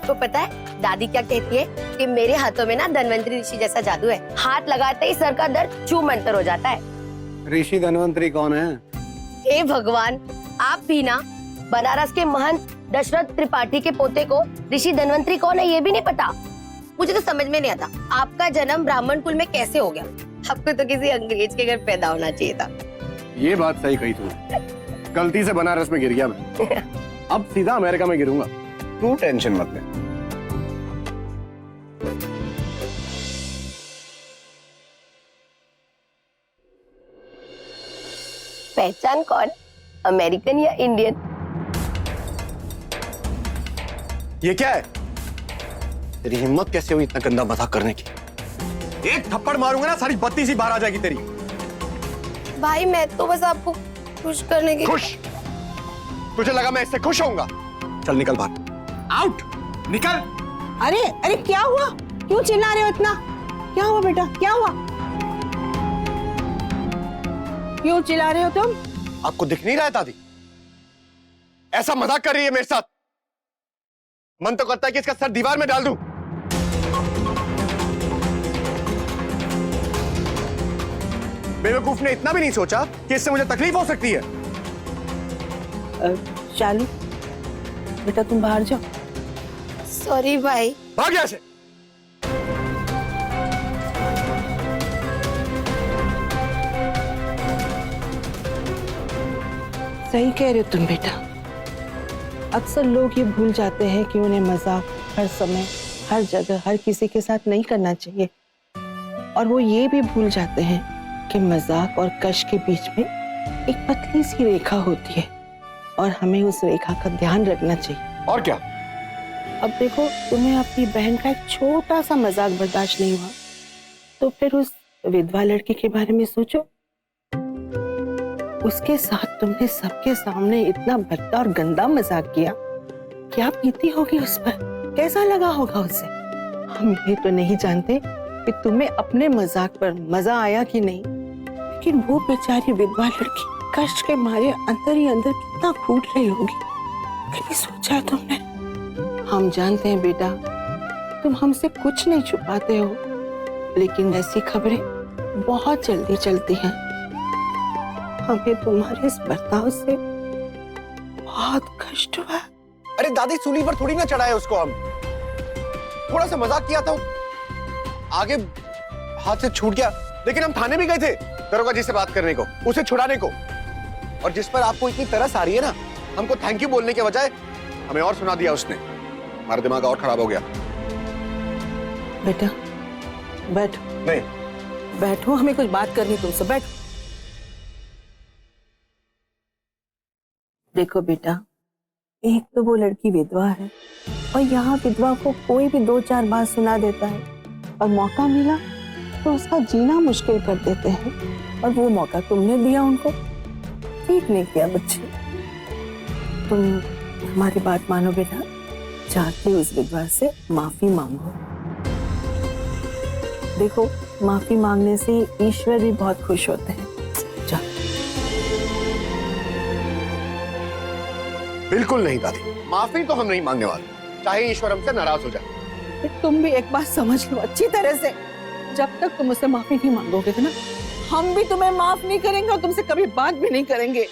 आपको पता है दादी क्या कहती है कि मेरे हाथों में ना धन्वंतरी ऋषि जैसा जादू है, हाथ लगाते ही सर का दर्द छू मंतर हो जाता है। ऋषि धन्वंतरी कौन है? हे भगवान, आप भी ना बनारस के महंत दशरथ त्रिपाठी के पोते को ऋषि धन्वंतरी कौन है ये भी नहीं पता। मुझे तो समझ में नहीं आता आपका जन्म ब्राह्मण कुल में कैसे हो गया। आपको तो किसी अंग्रेज के घर पैदा होना चाहिए था। ये बात सही कही तूने। गलती से बनारस में गिर गया मैं। अब सीधा अमेरिका में गिरूंगा। तू टेंशन मत ले। पहचान कौन, अमेरिकन या इंडियन? ये क्या है? तेरी हिम्मत कैसे हुई इतना गंदा मजाक करने की? एक थप्पड़ मारूंगा ना सारी बत्ती सी बाहर आ जाएगी तेरी। भाई मैं तो बस आपको खुश करने की। खुश? तुझे लगा मैं इससे खुश होऊंगा? चल निकल बाहर। आउट, निकल। अरे अरे क्या हुआ? क्यों चिल्ला रहे हो इतना? क्या हुआ बेटा, क्या हुआ? क्यों चिल्ला रहे हो तुम? आपको दिख नहीं रहा है दादी? ऐसा मजाक कर रही है मेरे साथ। मन तो करता है कि इसका सर दीवार में डाल दूं। बेवकूफ ने इतना भी नहीं सोचा कि इससे मुझे तकलीफ हो सकती है। शालू बेटा तुम बाहर जाओ। सॉरी भाई। भाग यहाँ से। सही कह रहे हो तुम बेटा। अक्सर लोग ये भूल जाते हैं कि उन्हें मजाक हर समय हर जगह हर किसी के साथ नहीं करना चाहिए, और वो ये भी भूल जाते हैं कि मजाक और कश के बीच में एक पतली सी रेखा होती है और हमें उस रेखा का ध्यान रखना चाहिए। और क्या? अब देखो, तुम्हें अपनी बहन का एक छोटा सा मजाक बर्दाश्त नहीं हुआ तो फिर उस विधवा लड़की के बारे में सोचो। उसके साथ तुमने सबके सामने इतना भद्दा और गंदा मजाक किया। क्या बीती होगी उस पर, कैसा लगा होगा उसे। हम ये तो नहीं जानते कि तुम्हें अपने मजाक पर मजा आया कि नहीं, लेकिन वो बेचारी विधवा लड़की कष्ट के मारे अंदर ही अंदर कितना घूट रही होगी। कभी सोचा है तुमने? हम जानते हैं बेटा, तुम हमसे कुछ नहीं छुपाते हो, लेकिन ऐसी खबरें बहुत जल्दी चलती हैं। हमें तुम्हारे इस बर्ताव से बहुत कष्ट हुआ। अरे दादी, सूली पर थोड़ी ना चढ़ाए उसको हम। थोड़ा सा मजाक किया था, आगे हाथ से छूट गया। लेकिन हम थाने भी गए थे दरोगा जी से बात करने को, उसे छुड़ाने को। और जिस पर आपको इतनी तरस आ रही है ना, हमको थैंक यू बोलने के बजाय हमें और सुना दिया उसने। हमारा दिमाग और खराब हो गया। बेटा बैठो। नहीं, बैठो, हमें कुछ बात करनी तुमसे। बैठो। देखो बेटा, एक तो वो लड़की विधवा है और यहाँ विधवा को कोई भी 2-4 बात सुना देता है, और मौका मिला तो उसका जीना मुश्किल कर देते हैं। और वो मौका तुमने दिया उनको। ठीक नहीं किया बच्चे। तुम हमारी बात मानो बेटा, जाके उस विधवा से माफी मांगो। देखो, माफी मांगने से ईश्वर भी बहुत खुश होते हैं। जा। बिल्कुल नहीं दादी, माफी तो हम नहीं मांगने वाले, चाहे ईश्वर हमसे नाराज हो जाए। तुम भी एक बात समझ लो अच्छी तरह से, जब तक तुम उससे माफी नहीं मांगोगे ना, हम भी तुम्हें माफ नहीं करेंगे और तुमसे कभी बात भी नहीं करेंगे।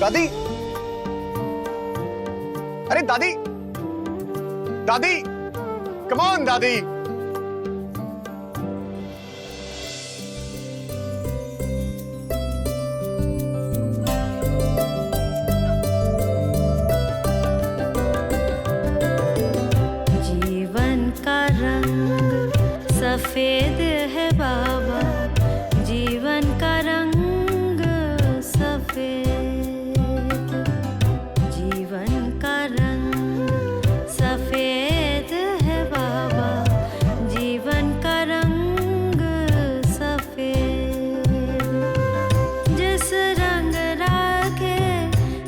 दादी, अरे दादी, दादी, कम ऑन दादी। जीवन का रंग सफेद है बाबा, जीवन का रंग सफेद, जीवन का रंग सफेद है बाबा, जीवन का रंग सफेद। जिस रंग राखे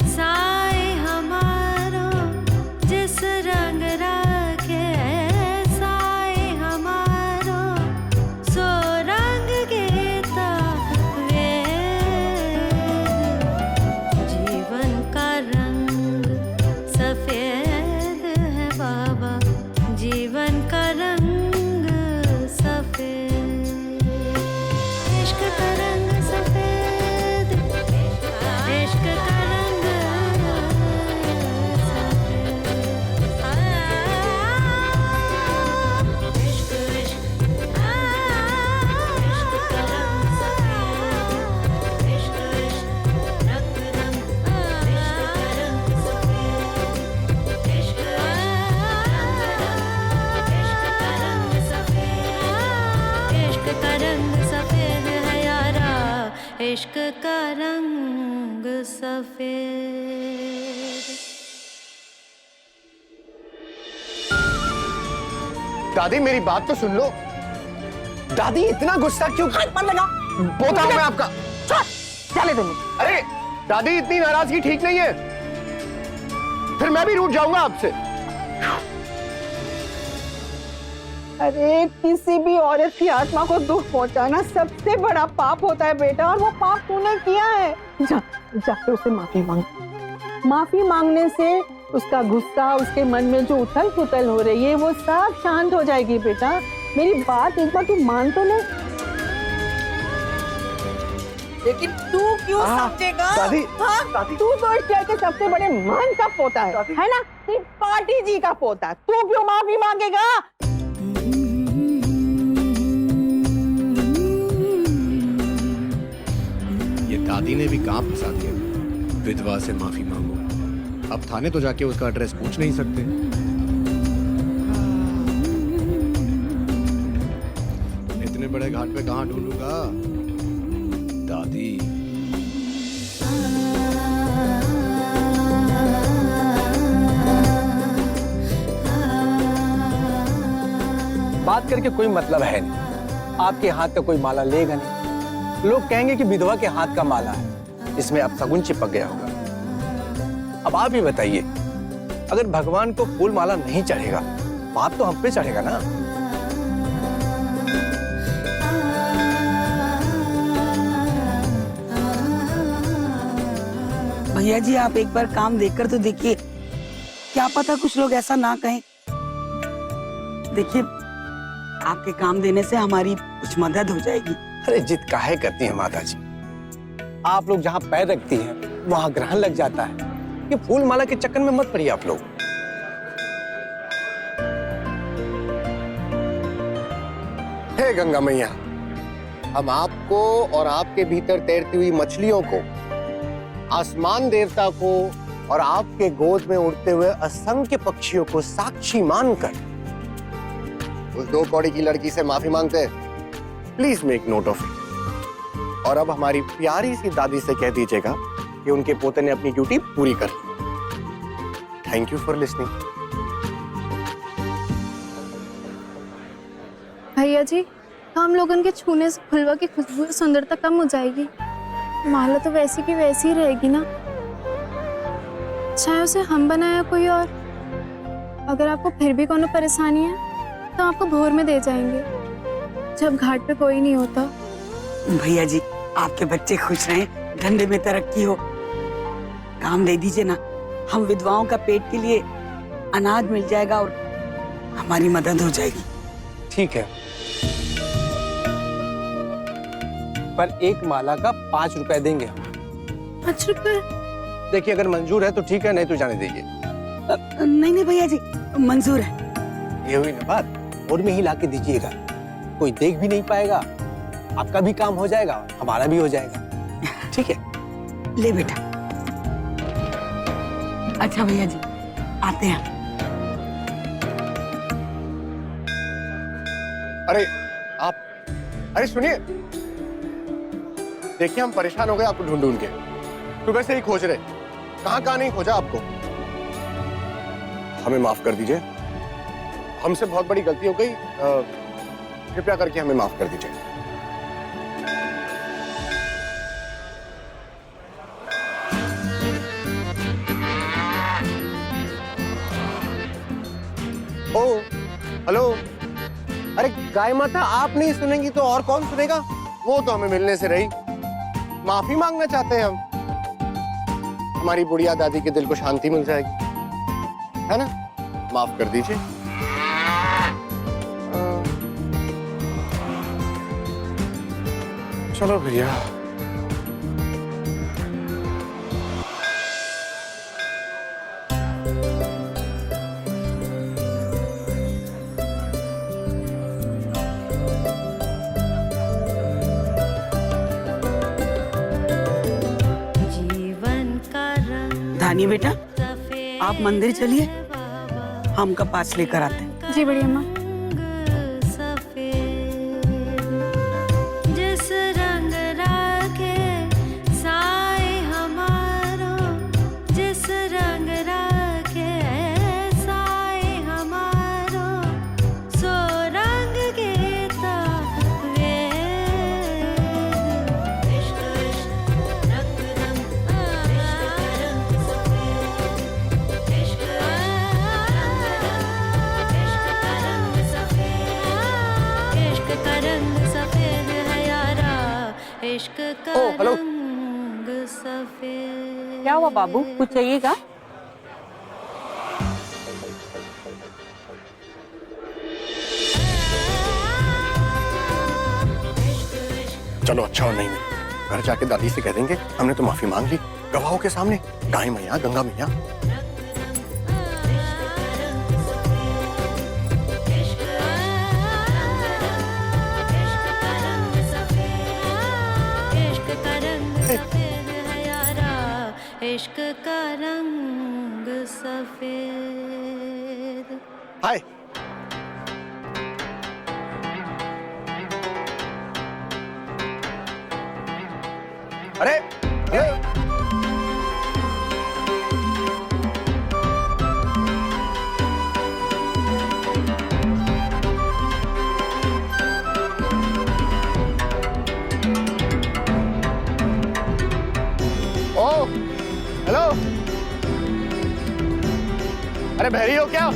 साए हमारो, जिस रंग राखे साए हमारो, सफेद। दादी मेरी बात तो सुन लो। दादी इतना गुस्सा क्यों? हाथ मत लगा। पोता हूं मैं आपका। चले तुम। अरे दादी इतनी नाराजगी ठीक नहीं है, फिर मैं भी रूठ जाऊंगा आपसे। अरे किसी भी औरत की आत्मा को दुख पहुंचाना सबसे बड़ा पाप होता है बेटा, और वो पाप तूने किया है। जाके उससे माफी मांग। माफी मांगने से उसका गुस्सा, उसके मन में जो उथल पुथल हो रही है, वो सब शांत हो जाएगी बेटा। मेरी बात एक बार तू मान तो ले। लेकिन तू क्यों समझेगा? दादी, हाँ? दादी। तू तो इस शहर के सबसे बड़े मान का पोता है ना? त्रिपाठी जी का पोता। तू क्यों माफी मांगेगा? ये दादी ने भी कहां फंसा दिया। विधवा से माफी मांगो, अब थाने तो जाके उसका एड्रेस पूछ नहीं सकते। इतने बड़े घाट पे कहां ढूंढूंगा दादी। बात करके कोई मतलब है नहीं। आपके हाथ का कोई माला लेगा नहीं। लोग कहेंगे कि विधवा के हाथ का माला है, इसमें अब सगुन चिपक गया होगा। अब आप ही बताइए, अगर भगवान को फूल माला नहीं चढ़ेगा, पाप तो हम पे चढ़ेगा ना। भैया जी आप एक बार काम देखकर तो देखिए, क्या पता कुछ लोग ऐसा ना कहें। देखिए आपके काम देने से हमारी कुछ मदद हो जाएगी। अरे जिद काहे करती हैं माता जी, आप लोग जहाँ पैर रखती हैं वहाँ ग्रहण लग जाता है। ये फूल माला के चक्कर में मत पड़िए आप लोग। हे गंगा मैया, हम आपको और आपके भीतर तैरती हुई मछलियों को, आसमान देवता को और आपके गोद में उड़ते हुए असंख्य पक्षियों को साक्षी मानकर उस 2 कौड़ी की लड़की से माफी मांगते हैं। Please make note of it. और अब हमारी प्यारी सी दादी से कह दीजिएगा कि उनके पोते ने अपनी ड्यूटी पूरी कर ली। Thank you for listening. भैया जी, हम लोगन के छूने से फुलवा की खुशबू और सुंदरता कम हो जाएगी। माला तो वैसी की वैसी ही रहेगी ना। चाहे उसे हम बनाया कोई और। अगर आपको फिर भी कोनो परेशानी है तो आपको भोर में दे जाएंगे, जब घाट पे कोई नहीं होता। भैया जी आपके बच्चे खुश रहें, धंधे में तरक्की हो। काम दे दीजिए ना, हम विधवाओं का पेट के लिए अनाज मिल जाएगा और हमारी मदद हो जाएगी। ठीक है, पर एक माला का 5 रुपए देंगे हम। 5 रुपए? देखिए अगर मंजूर है तो ठीक है, नहीं तो जाने दीजिए। नहीं नहीं भैया जी मंजूर है। ये हुई ना बात, और में ही ला के दीजिएगा। कोई देख भी नहीं पाएगा, आपका भी काम हो जाएगा, हमारा भी हो जाएगा। ठीक है, ले बेटा। अच्छा भैया जी आते हैं। अरे आप, अरे सुनिए, देखिए हम परेशान हो गए आपको ढूंढ ढूंढ के। सुबह से ही खोज रहे, कहां नहीं खोजा आपको। हमें माफ कर दीजिए, हमसे बहुत बड़ी गलती हो गई। कृपया करके हमें माफ कर दीजिए। ओ हेलो, अरे गाय माता आप नहीं सुनेंगी तो और कौन सुनेगा? वो तो हमें मिलने से रही। माफी मांगना चाहते हैं हम, हमारी बुढ़िया दादी के दिल को शांति मिल जाएगी, है ना? माफ कर दीजिए। चलो भैया। जीवन का रंग धानी बेटा सफेद आप मंदिर चलिए, हम कपास लेकर आते हैं। जी बढ़िया माँ। सफेद जिस रंग राखे साए हमारो, क्या हुआ बाबू, कुछ चाहिएगा? चलो अच्छा और नहीं मिली, घर जाके दादी से कह देंगे हमने तो माफी मांग ली गवाहों के सामने। गाय मैया, गंगा मैया। इश्क का रंग सफेद। हाय। अरे ओ हेलो। अरे बहरी हो क्या?